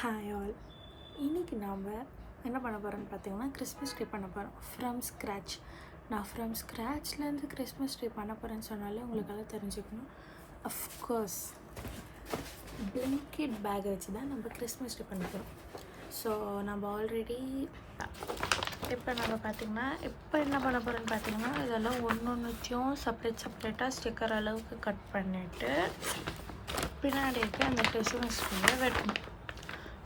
Hi all. இன்றைக்கி நாம் என்ன பண்ண போகிறோன்னு பார்த்தீங்கன்னா கிறிஸ்மஸ் ட்ரீ பண்ண போகிறோம் ஃப்ரம் ஸ்க்ராட்ச். நான் ஃப்ரம் ஸ்க்ராட்ச்லேருந்து கிறிஸ்மஸ் ட்ரீ பண்ண போகிறேன்னு சொன்னாலே உங்களுக்கெல்லாம் தெரிஞ்சுக்கணும். அஃப்கோர்ஸ் பிளிங்கிட் பேக்கை வச்சு தான் நம்ம கிறிஸ்மஸ் ட்ரீ பண்ண போகிறோம். ஸோ நம்ம ஆல்ரெடி இப்போ நம்ம பார்த்திங்கன்னா இப்போ என்ன பண்ண போகிறோன்னு பார்த்தீங்கன்னா இதெல்லாம் ஒன்றையும் செப்பரேட்டாக ஸ்டிக்கர் அளவுக்கு கட் பண்ணிவிட்டு பின்னாடி இருக்க அந்த கிறிஸ்மஸ் ட்ரீயை வெட்டணும்.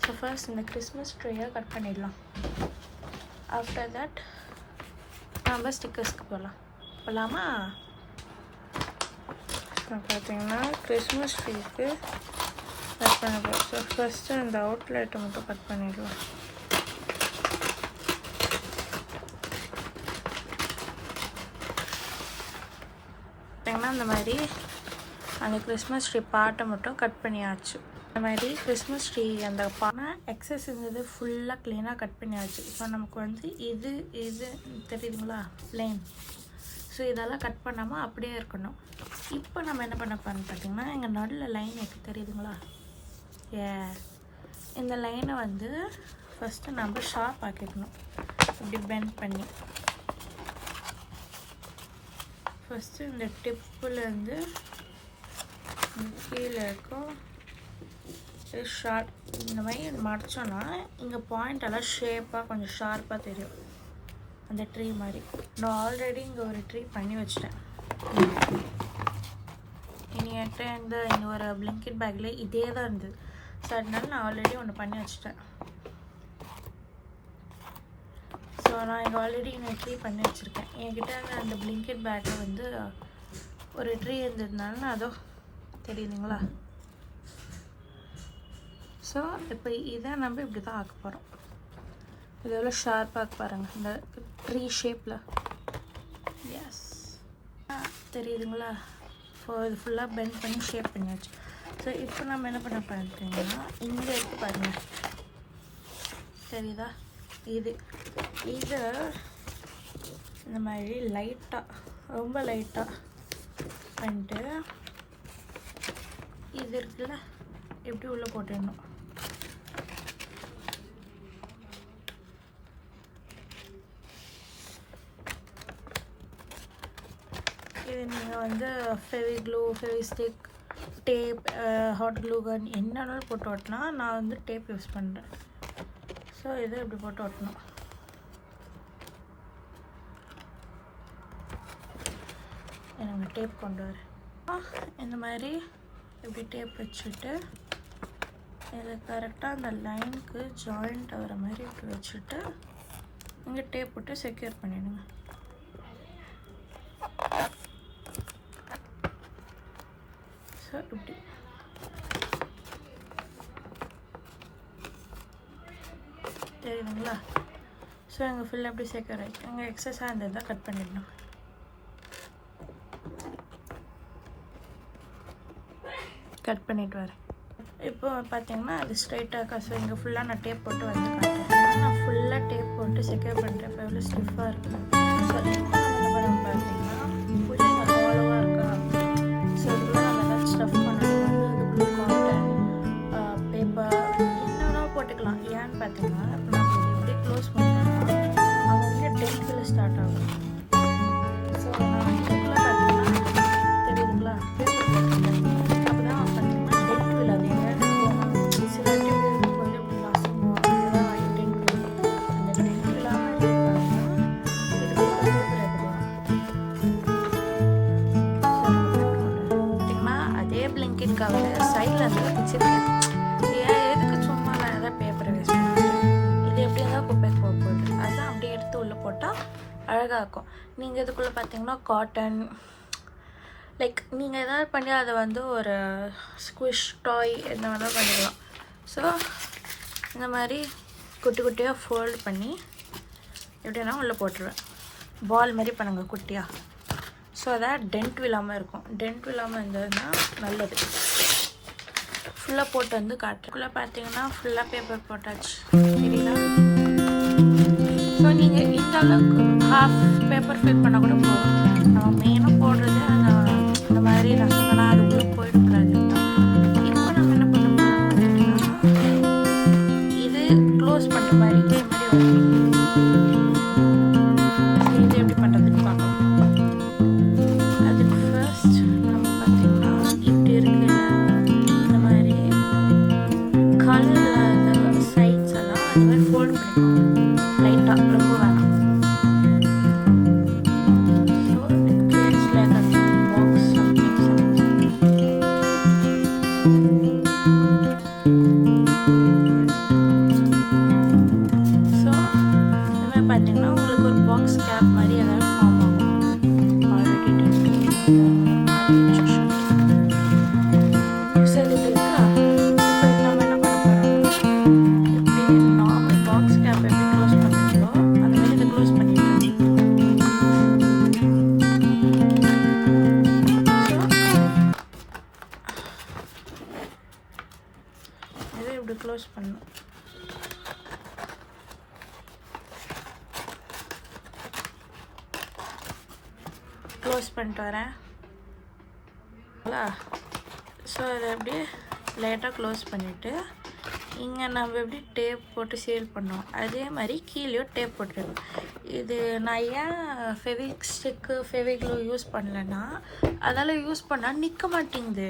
ஸோ ஃபர்ஸ்ட் இந்த கிறிஸ்மஸ் ட்ரீயை கட் பண்ணிடலாம். ஆஃப்டர் தட் நம்ம ஸ்டிக்கர்ஸ்க்கு போகலாமா? பார்த்தீங்கன்னா கிறிஸ்மஸ் ட்ரீக்கு கட் பண்ண போகிறோம். ஸோ ஃபஸ்ட்டு இந்த அவுட்லைட்டை மட்டும் கட் பண்ணிடலாம். பார்த்தீங்கன்னா இந்த மாதிரி அந்த கிறிஸ்மஸ் ட்ரீ பாட்டை மட்டும் கட் பண்ணியாச்சு. இந்த மாதிரி கிறிஸ்மஸ் ட்ரீ அந்த எக்ஸஸ் இருந்தது ஃபுல்லாக க்ளீனாக கட் பண்ணியாச்சு. இப்போ நமக்கு வந்து இது தெரியுதுங்களா பிளேன். ஸோ இதெல்லாம் கட் பண்ணாமல் அப்படியே இருக்கணும். இப்போ நம்ம என்ன பண்ண போகிறோம்னு பார்த்திங்கன்னா எங்கள் நடுவில் லைன் இருக்குது தெரியுதுங்களா? இந்த லைனை வந்து ஃபஸ்ட்டு நம்ம ஷார்ப் ஆக்கிக்கணும். இப்படி பெண்ட் பண்ணி ஃபஸ்ட்டு இந்த டிப்புலேருந்து கீழே இருக்கும் ஷார்ப் இந்த மாதிரி மடித்தோன்னா இங்கே பாயிண்டெல்லாம் ஷேப்பாக கொஞ்சம் ஷார்ப்பாக தெரியும் அந்த ட்ரீ மாதிரி. நான் ஆல்ரெடி இங்கே ஒரு ட்ரீ பண்ணி வச்சிட்டேன். என்கிட்ட இன்னொரு பிளிங்கிட் பேக்கில் இதே தான் இருந்தது. ஸோ அதனால நான் ஆல்ரெடி ஒன்று பண்ணி வச்சிட்டேன். ஸோ நான் இங்கே ஆல்ரெடி இன்னொரு ட்ரீ பண்ணி வச்சுருக்கேன். என்கிட்ட அந்த பிளிங்கிட் பேக்கில் வந்து ஒரு ட்ரீ இருந்ததுனால நான் அதோ தெரியுதுங்களா? ஸோ இப்போ இதை நம்ம இப்படி தான் ஆக்க போகிறோம். இது எவ்வளோ ஷார்ப்பாக பாருங்கள் இந்த ட்ரீ ஷேப்பில். எஸ் தெரியுதுங்களா? ஸோ இது ஃபுல்லாக பெண்ட் பண்ணி ஷேப் பண்ணியாச்சு. ஸோ இப்போ நம்ம என்ன பண்ண பார்த்தீங்கன்னா இங்கே இருக்குது பாருங்கள் தெரியுதா? இதை இந்த மாதிரி லைட்டாக ரொம்ப லைட்டாக பண்ணிட்டு இது இருக்குல்ல எப்படி உள்ளே போட்டுடணும். இது நீங்கள் வந்து Feviglue, Fevistick, tape, hot glue gun என்னன்னாலும் போட்டு ஓட்டினா நான் வந்து டேப் யூஸ் பண்ணுறேன். ஸோ இதை இப்படி போட்டு ஓட்டணும். எனக்கு டேப் கொண்டு வரேன். இந்த மாதிரி இப்படி டேப் வச்சுட்டு இதை கரெக்டாக அந்த லைனுக்கு ஜாயிண்ட் ஆகிற மாதிரி இப்படி வச்சுட்டு இங்கே டேப் போட்டு செக்யூர் பண்ணிடுங்க. ஸோ இப்படி தெரியுதுங்களா? ஸோ எங்கள் ஃபுல்லாக எப்படி செக்யூர் ஆகிடுச்சு. எங்கள் எக்ஸஸாக இருந்தது தான் கட் பண்ணிடணும். கட் பண்ணிட்டு வரேன். இப்போ பார்த்தீங்கன்னா அது ஸ்ட்ரைட்டாக ஸோ இங்கே ஃபுல்லாக நான் டேப் போட்டு வந்து காட்டுறேன். நான் ஃபுல்லாக டேப் போட்டு செக்யூர் பண்ணுறேன். இப்போ எவ்வளோ ஸ்டிஃபாக இருக்குது. ஸோ இப்போ என்ன பண்ண பார்த்தீங்கன்னா ஃபுல்லாக இங்கே ஹாலோவாக இருக்கா? ஸோ இதெல்லாம் நம்ம ஏதாவது ஸ்டஃப் பண்ணணும் வந்து அது ப்ளூ காட்டன் பேப்பர் என்னென்னா போட்டுக்கலாம். ஏன்னு பார்த்தீங்கன்னா இப்போ நம்ம இது எப்படி க்ளோஸ் பண்ணோம்னா அங்கே வந்து டென்த்தில் ஸ்டார்ட் ஆகும். ஸோ நான் இதுக்குள்ளே பார்த்தீங்கன்னா தெரியுதுங்களா பேப்பர் போட்டுருக்கேன். சைடில் இருந்து வச்சுருக்கேன். ஏன் எதுக்கு சும்மா நான் எதாவது பேப்பரை வேஸ்ட் பண்ணுறேன். இது எப்படி இருந்தால் குப்பைக்கு போக போகுது. அதுதான் அப்படியே எடுத்து உள்ளே போட்டால் அழகாக இருக்கும். நீங்கள் இதுக்குள்ளே பார்த்தீங்கன்னா காட்டன் லைக் நீங்கள் எதாவது பண்ணி அதை வந்து ஒரு ஸ்குவிஷ் டாய் எந்த மாதிரி பண்ணிக்கலாம். ஸோ இந்த மாதிரி குட்டி குட்டியாக ஃபோல்டு பண்ணி எப்படின்னா உள்ளே போட்டுருவேன். பால் மாதிரி பண்ணுங்க குட்டியாக. ஸோ அதான் டென்ட் விழாமல் இருக்கும். டென்ட் விழாமல் இருந்ததுன்னா நல்லது. ஃபுல்லாக போட்டு வந்து காட்டுறதுக்குள்ளே பார்த்தீங்கன்னா ஃபுல்லாக பேப்பர் போட்டாச்சு சரிங்களா? ஸோ நீங்கள் இந்த அளவுக்கு ஹாஃப் பேப்பர் ஃபில் பண்ண கூட போகும். நம்ம மெயினாக போடுறது அந்த மாதிரி ரசங்கன்னா அது உள்ளே போயிடக்கூடாது. இப்போ நம்ம என்ன பண்ண போகிறோம் பார்த்தீங்கன்னா க்ளோஸ் பண்ணிட்டு வரேன். ஸோ இதை அப்படியே லைட்டாக க்ளோஸ் பண்ணிவிட்டு இங்கே நம்ம எப்படி டேப் போட்டு சீல் பண்ணோம் அதே மாதிரி கீழேயும் டேப் போட்டுருக்கோம். இது நான் ஏன் ஃபெவிக்ளூ யூஸ் பண்ணலன்னா அதால் யூஸ் பண்ணால் நிற்க மாட்டேங்குது.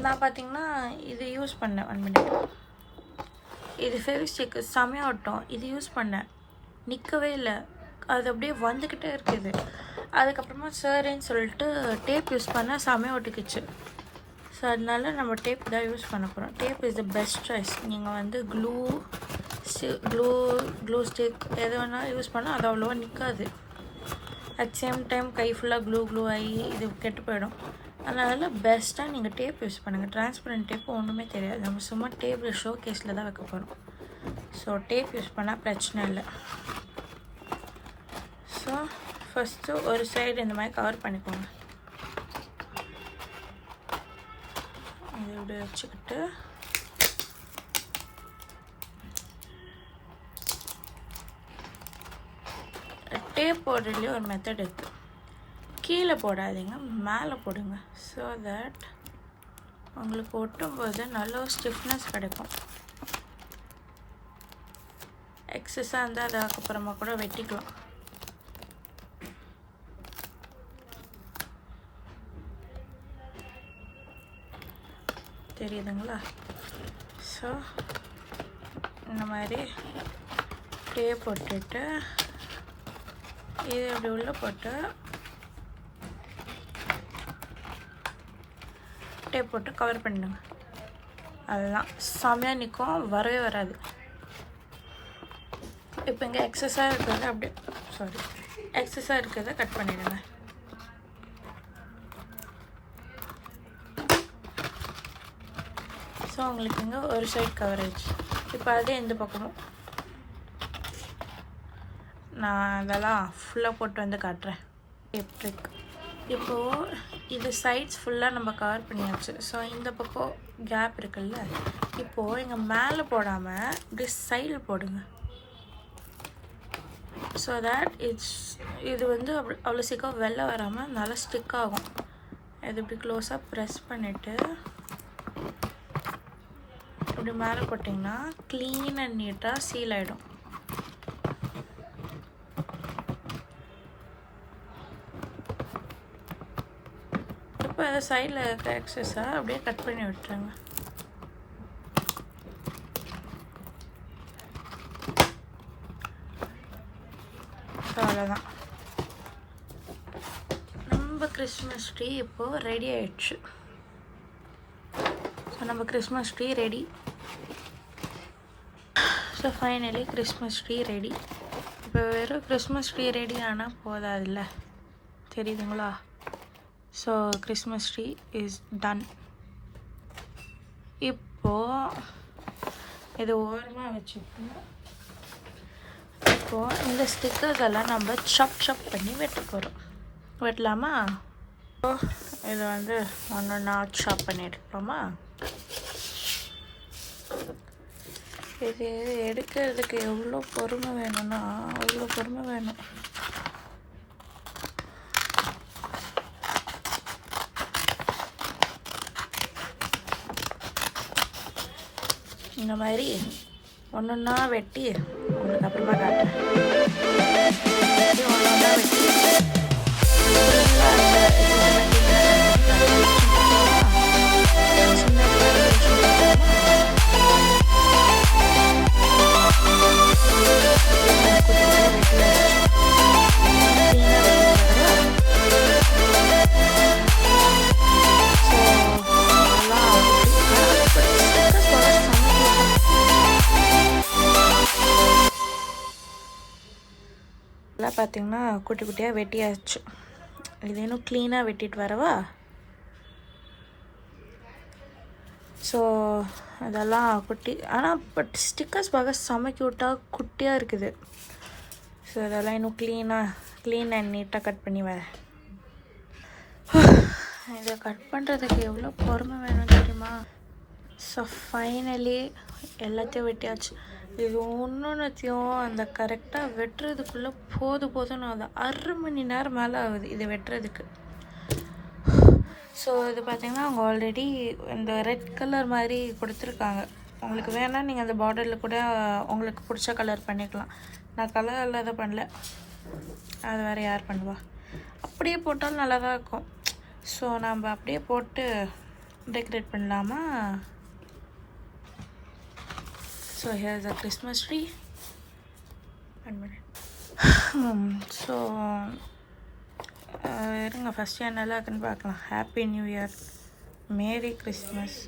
நான் பார்த்திங்கன்னா இது யூஸ் பண்ணேன் 1 minute. இது ஃபெவிஸ்டிக்கு செமையாகட்டும். இது யூஸ் பண்ணேன், நிற்கவே இல்லை, அது அப்படியே வந்துக்கிட்டே இருக்குது. அதுக்கப்புறமா சரின்னு சொல்லிட்டு டேப் யூஸ் பண்ணால் செமையாக ஒட்டிக்கிச்சு. ஸோ அதனால நம்ம டேப் தான் யூஸ் பண்ண போகிறோம். Tape is the best choice. நீங்கள் வந்து க்ளூ ஸ்டிக் எது வேணாலும் யூஸ் பண்ணால் அது அவ்வளோவா நிற்காது. அட் சேம் டைம் கை ஃபுல்லாக க்ளூ ஆகி இது கெட்டு போயிடும். அதனால பெஸ்ட்டாக நீங்கள் டேப் யூஸ் பண்ணுங்கள். டிரான்ஸ்பரண்ட் டேப்பு ஒன்றுமே தெரியாது. நம்ம சும்மா டேபிள் ஷோ கேஸில் தான் வைக்க போகிறோம். ஸோ டேப் யூஸ் பண்ணால் பிரச்சனை இல்லை. ஸோ ஃபஸ்ட்டு ஒரு சைடு இந்த மாதிரி கவர் பண்ணிக்கோங்க. இது இப்படி வச்சுக்கிட்டு டேப் போடுறதுலேயே ஒரு மெத்தட் இருக்குது. கீழே போடாதீங்க, மேலே போடுங்க. ஸோ தட் உங்களுக்கு ஒட்டும்போது நல்ல ஒரு ஸ்டிஃப்னஸ் கிடைக்கும். எக்ஸஸாக இருந்தால் அதை அதுக்கப்புறமா கூட வெட்டிக்கலாம். தெரியுதுங்களா? ஸோ இந்த மாதிரி டேப் போட்டுட்டு இது அப்படி உள்ளே போட்டு டேப் போட்டு கவர் பண்ணிடுங்க. அதுதான் செமையாக நிற்கும், வரவே வராது. இப்போ இங்கே எக்ஸஸாக இருக்கிறத அப்படியே எக்ஸஸாக இருக்கிறத கட் பண்ணிடுங்க. ஸோ உங்களுக்கு இங்கே ஒரு சைட் கவரேஜ். இப்போ அதே இந்த பக்கமும் நான் அதெல்லாம் ஃபுல்லாக போட்டு வந்து காட்டுறேன். ட்ரிக் இப்போது இது சைட்ஸ் ஃபுல்லாக நம்ம கவர் பண்ணியாச்சு. ஸோ இந்த பக்கம் கேப் இருக்குல்ல, இப்போது இங்கே மேலே போடாமல் இப்படி சைடில் போடுங்க. ஸோ தேட் இது வந்து அவ்வளோ சீக்கிரம் வெளில வராமல் நல்லா ஸ்டிக் ஆகும். இது இப்படி க்ளோஸாக ப்ரெஸ் பண்ணிவிட்டு இப்படி மேலே போட்டிங்கன்னா க்ளீன் அண்ட் நீட்டாக சீல் ஆகிடும். இப்போ அதை சைடில் இருக்க எக்ஸஸாக அப்படியே கட் பண்ணி விட்டுருங்க. ஸோ அவ்வளோதான், நம்ம கிறிஸ்மஸ் ட்ரீ இப்போது ரெடி ஆயிடுச்சு. ஸோ நம்ம Christmas tree ready. So finally Christmas tree ready. இப்போ வெறும் கிறிஸ்மஸ் ட்ரீ ரெடி ஆனால் போதாதுல்ல, தெரியுதுங்களா? So Christmas tree is done. இப்போது இது ஓரமாக வச்சுக்கோங்க. இப்போது இந்த ஸ்டிக்கர்ஸ் எல்லாம் நம்ம சாப் பண்ணி வெட்ட போகிறோம். வெட்டலாமா? ஸோ இதை வந்து ஒன்றா சாப் பண்ணி எடுக்கலாமா? இது எடுக்கிறதுக்கு எவ்வளோ பொறுமை வேணும்னா அவ்வளோ பொறுமை வேணும். இந்த மாதிரி ஒன்றா வெட்டி உங்களுக்கு அப்புறமா காட்டுறேன். ஒன்றா வெட்டி பார்த்திங்கன்னா குட்டி குட்டியாக வெட்டியாச்சு. இது இன்னும் க்ளீனாக வெட்டிட்டு வரவா? ஸோ அதெல்லாம் குட்டி, ஆனால் பட் ஸ்டிக்கர்ஸ் பார்க்க செம க்யூட்டாக குட்டியாக இருக்குது. ஸோ அதெல்லாம் இன்னும் க்ளீன் அண்ட் நீட்டாக கட் பண்ணி வரேன். இதை கட் பண்ணுறதுக்கு எவ்வளோ பொறுமை வேணும் தெரியுமா? ஸோ ஃபைனலி எல்லாத்தையும் வெட்டியாச்சு. இது ஒன்றுத்தையும் அந்த கரெக்டாக வெட்டுறதுக்குள்ளே போதும்னு அது 1/2 மணி நேரம் மேலே ஆகுது இது வெட்டுறதுக்கு. ஸோ இது பார்த்திங்கன்னா அவங்க ஆல்ரெடி இந்த ரெட் கலர் மாதிரி கொடுத்துருக்காங்க. உங்களுக்கு வேணால் நீங்கள் அந்த பார்டரில் கூட உங்களுக்கு பிடிச்ச கலர் பண்ணிக்கலாம். நான் கலர் இல்லாத பண்ணல, அது வேறு யார் பண்ணுவா. அப்படியே போட்டாலும் நல்லா தான் இருக்கும். ஸோ நம்ம அப்படியே போட்டு டெக்கரேட் பண்ணலாமா? So here is a Christmas tree. 1 minute. So இருங்க, ஃபஸ்ட்டு என்ன நல்லா இருக்குன்னு பார்க்கலாம். Happy new year, merry Christmas.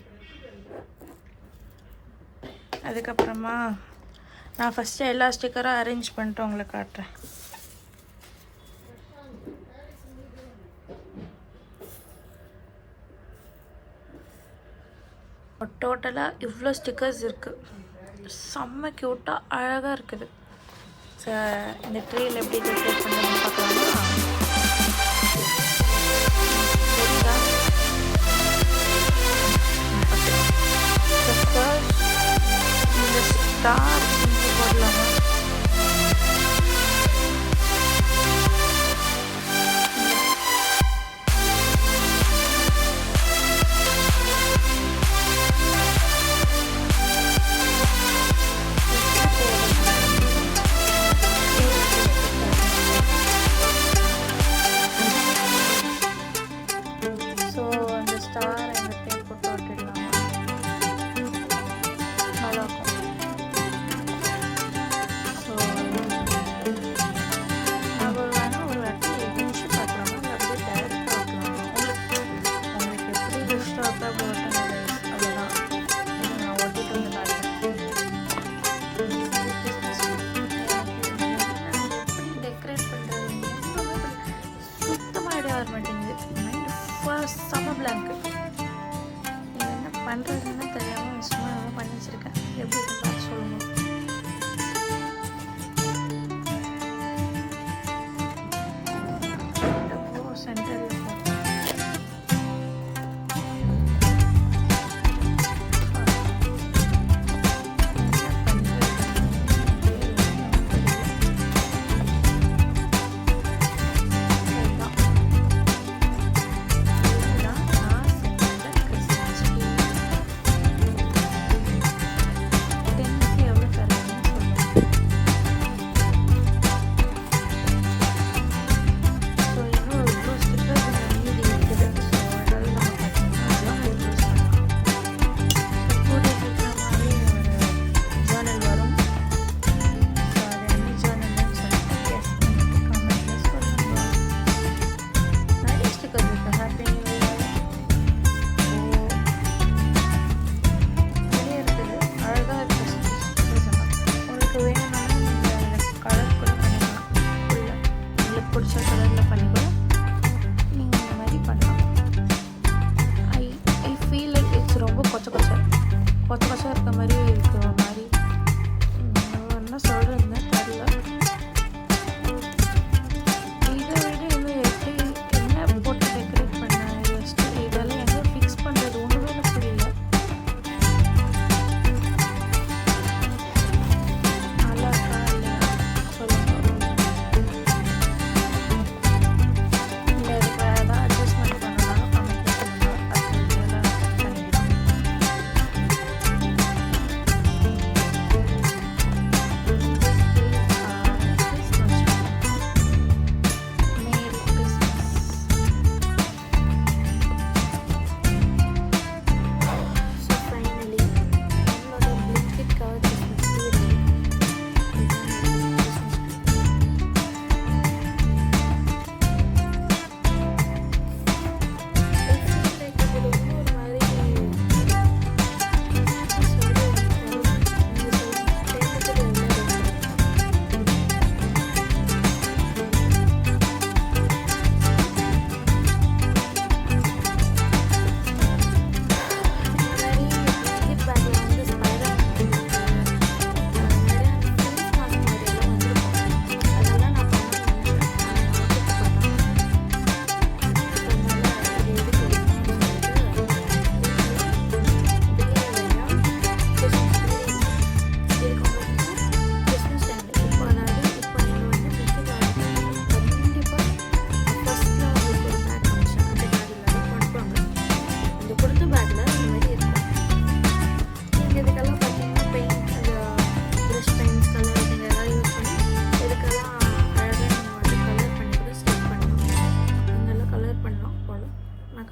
அதுக்கப்புறமா நான் ஃபஸ்ட்டு எல்லா ஸ்டிக்கரும் அரேஞ்ச் பண்ணிட்டு உங்களுக்கு காட்டுறேன். டோட்டலாக இவ்வளோ ஸ்டிக்கர்ஸ் இருக்குது. செம்ம க்யூட்டாக அழகாக இருக்குது. ஸோ இந்த ட்ரீயில் எப்படி டெக்கரேட் பண்ணுறதுன்னு பார்க்கலாமா? இந்த ஸ்டார் போடலாமா? ஸோ அந்த ஸ்டார் அந்த டேப் போட்டு விட்டுடலாமா? நல்லாயிருக்கும். ஸோ நம்ம வேணால் ஒரு வாட்டி முடிச்சு பார்க்கலாமா, இல்லை அப்படியே டேரெக்டாக வைக்கலாமா? உங்களுக்கு எப்படி இஷ்டம் அப்போ போட்டேன். அவ்வளோதான். நான் ஓட்டிட்டு வந்து காட்டுறேன். எப்படி டெக்கரேட் பண்ணுறது சுத்தமாக ஐடியா வர மாட்டேங்குது. மைண்டு ஃபர்ஸ்ட் செம்ம பிளாங்க்கு. நீங்கள் என்ன பண்ணுறதுன்னு தெரியாமல் சும்மா நம்ம பண்ணி வச்சுருக்கேன். எப்படி பார்த்து சொல்லுங்கள். எவ்வளோ சென்டரில் எவ்வளோ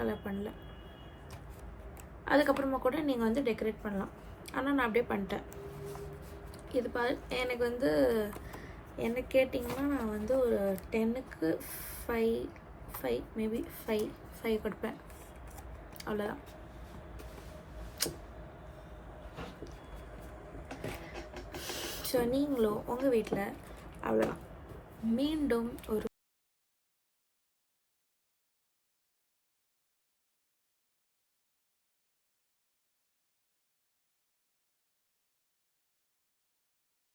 கலர் பண்ணல. அதுக்கப்புறமா கூட நீங்கள் வந்து டெக்கரேட் பண்ணலாம். ஆனால் நான் அப்படியே பண்ணிட்டேன். இது எனக்கு வந்து என்ன கேட்டிங்கன்னா நான் வந்து ஒரு 10க்கு 5 மேபி 5 கொடுப்பேன். அவ்வளோதான். ஸோ நீங்களும் உங்கள் வீட்டில் அவ்வளோதான். மீண்டும் ஒரு